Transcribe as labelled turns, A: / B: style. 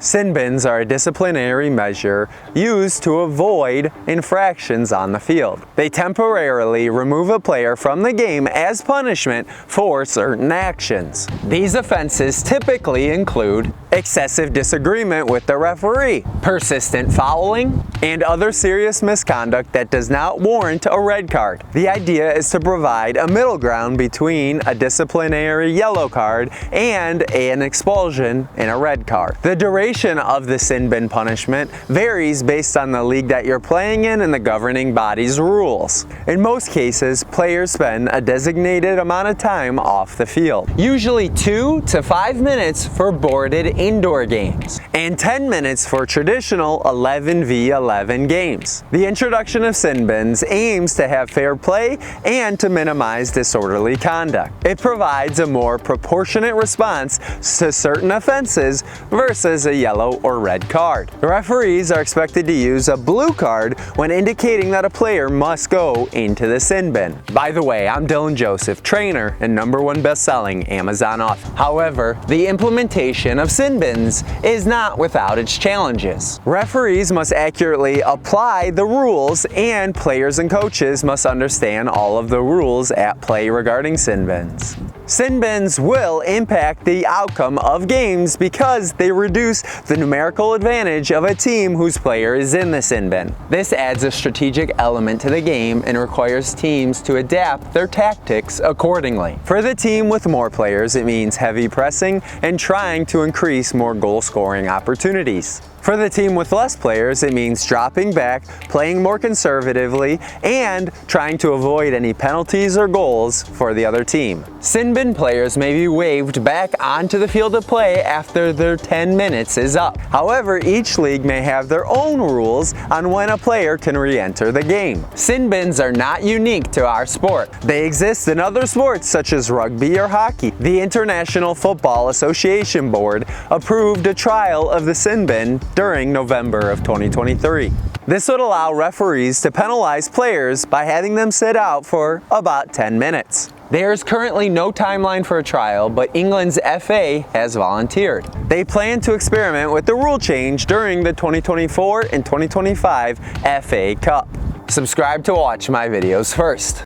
A: Sin bins are a disciplinary measure used to avoid infractions on the field. They temporarily remove a player from the game as punishment for certain actions. These offenses typically include excessive disagreement with the referee, persistent fouling, and other serious misconduct that does not warrant a red card. The idea is to provide a middle ground between a disciplinary yellow card and an expulsion and a red card. The duration of the sin bin punishment varies based on the league that you're playing in and the governing body's rules. In most cases, players spend a designated amount of time off the field, usually 2 to 5 minutes for boarded indoor games, and 10 minutes for traditional 11v11 games. The introduction of sin bins aims to have fair play and to minimize disorderly conduct. It provides a more proportionate response to certain offenses versus a yellow or red card. The referees are expected to use a blue card when indicating that a player must go into the sin bin. By the way, I'm Dylan Joseph, trainer and #1 best-selling Amazon author. However, the implementation of sin bins is not without its challenges. Referees must accurately apply the rules, and players and coaches must understand all of the rules at play regarding sin bins. Sin bins will impact the outcome of games because they reduce the numerical advantage of a team whose player is in the sin bin. This adds a strategic element to the game and requires teams to adapt their tactics accordingly. For the team with more players, it means heavy pressing and trying to increase more goal-scoring opportunities. For the team with less players, it means dropping back, playing more conservatively, and trying to avoid any penalties or goals for the other team. Sin bin players may be waved back onto the field of play after their 10 minutes is up. However, each league may have their own rules on when a player can re-enter the game. Sin bins are not unique to our sport. They exist in other sports such as rugby or hockey. The International Football Association Board approved a trial of the sin bin during November of 2023. This would allow referees to penalize players by having them sit out for about 10 minutes. There is currently no timeline for a trial, but England's FA has volunteered. They plan to experiment with the rule change during the 2024 and 2025 FA Cup. Subscribe to watch my videos first.